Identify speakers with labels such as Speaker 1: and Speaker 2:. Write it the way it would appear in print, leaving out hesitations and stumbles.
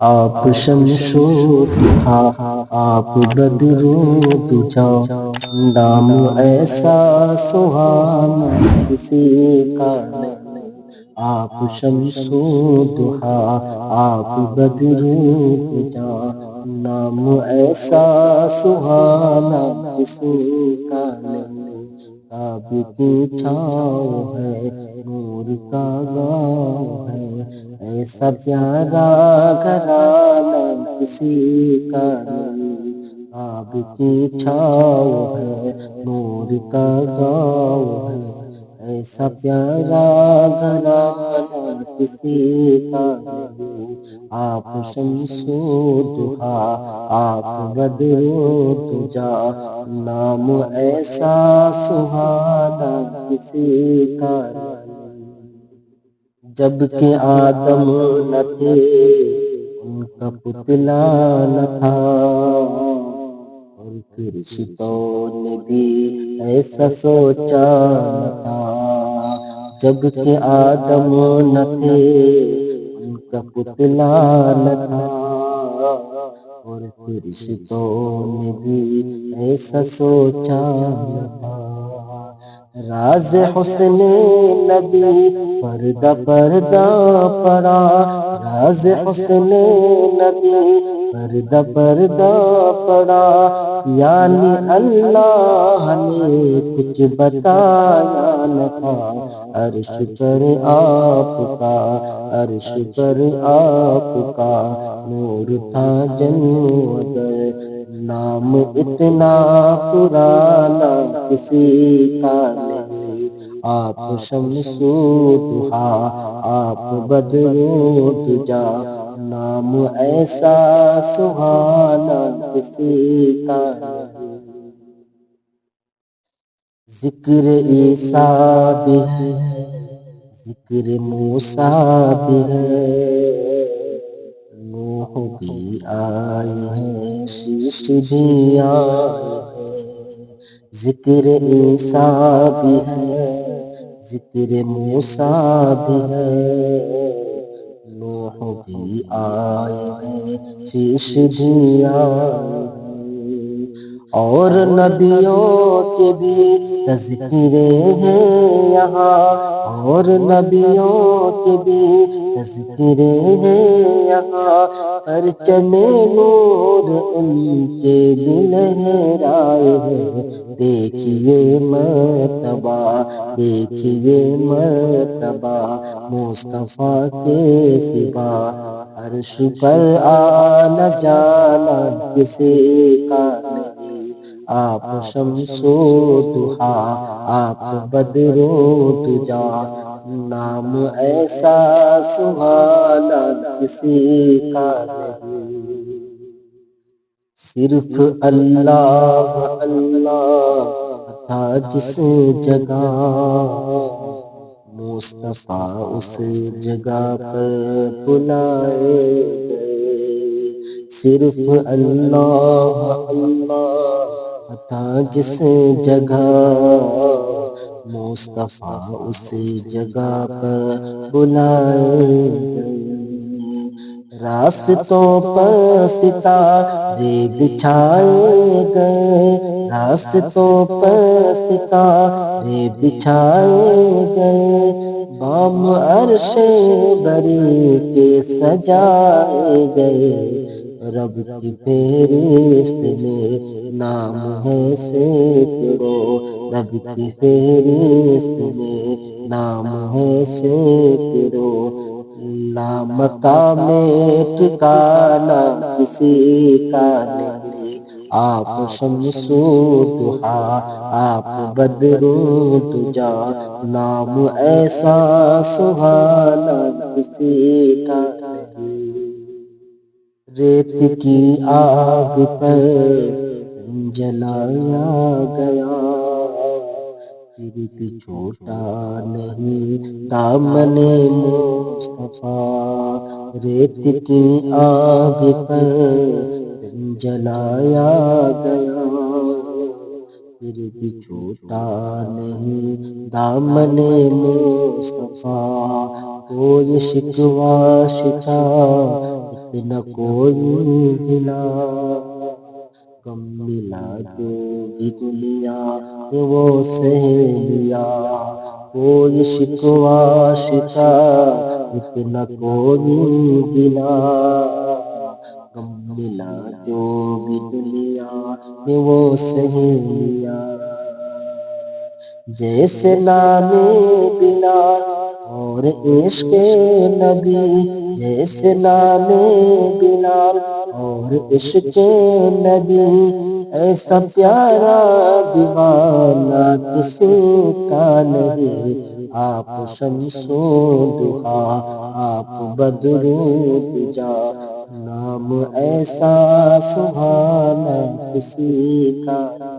Speaker 1: آپ شمس و ضحا، آپ بدر و دجا، نام ایسا سہانا کسی کا نہیں۔ آپ شمس و ضحا، آپ بدر و دجا، نام ایسا سہانا کسی کا نہیں۔ کعبے کی چھاؤں ہے، نور کا گاؤں ہے، ایسا پیارا گھرانہ کسی کا نہیں۔ کعبے کی چھاؤں ہے، نور کا گاؤں ہے، ایسا پیارا گھرانہ کسی کا نہیں۔ آپ شمس و ضحا، آپ بدر و دجا، نام ایسا سہانا کسی کا نہیں۔ جب کہ آدم نہ تھے ان کا پتلا نہ تھا، اور فرشتوں نے بھی ایسا سوچا نہ تھا۔ جب کہ آدم نہ تھے ان کا پتلا نہ تھا، اور فرشتوں نے بھی ایسا سوچا نہ تھا۔ راز حسن نبی پردہ پردہ پڑا، راز حسن نبی پردہ پردہ پڑا، یعنی اللہ نے کچھ بتایا نہ تھا۔ عرش پر آپ کا، عرش پر آپ کا نور تھا جنوں اگر، نام اتنا پرانا کسی کا نہیں۔ آپ شمس و ضحا، آپ بدر و دجا، نام ایسا سہانا کسی کا نہیں۔ ذکر عیسیٰ بھی ہے، ذکر موسیٰ بھی ہے، نوح بھی آئے ہیں، شیش بھی آئے ہیں۔ ذکر عیسیٰ بھی ہے، ذکر موسیٰ بھی ہے، نوح بھی آئے ہیں، شیش بھی آئے ہیں۔ اور نبیوں کے بھی تذکرے ہیں یہاں، اور نبیوں کے بھی تذکرے ہیں یہاں، پرچم نور ان کے بھی لہرائے ہیں۔ دیکھیے مرتبہ، دیکھیے مرتبہ، مصطفیٰ کے سوا عرش پر آنا جانا کسی کا نہیں۔ آپ شمس و ضحا، آپ بدر و دجا، نام ایسا سہانا کسی کا نہیں۔ صرف اللہ اللہ تھا جس جگہ، مصطفیٰ اس جگہ پر بلائے گئے۔ صرف اللہ اللہ تھا جس جگہ، مصطفیٰ اس جگہ پر بلائے گئے۔ راستوں پر ستارے بچھائے گئے، راستوں پر ستارے بچھائے گئے، بام عرش بری کے سجائے گئے۔ رب کی فہرست میں نام ہے سینکڑوں، رب کی فہرست میں نام ہے سینکڑوں، لامکاں میں ٹھکانا کسی کا نہیں۔ آپ شمس و ضحا، آپ بدر و دجا، نام ایسا سہانا کسی کا نہیں۔ ریت کی آگ پر جلایا گیا، پھر بھی چھوٹا نہیں دامن مصطفیٰ۔ ریت کی آگ پر جلایا گیا، پھر بھی چھوٹا نہیں دامن مصطفیٰ۔ کوئی شکوہ شکایت نہ کوئی گلا، غم ملا جو بھی لیا وہ سہ لیا، کوئی شکوہ شکایت نہ کوئی گلا، غم ملا جو بھی دنیا میں وہ سہ لیا۔ جیسے نام بلال اور عشق نبی، جیسے نام بلال اور عشق نبی، ایسا پیارا دیوانہ کسی کا نہیں۔ آپ شمس و ضحیٰ، آپ بدر و دجا، نام ایسا سبحانہ کسی کا نہیں۔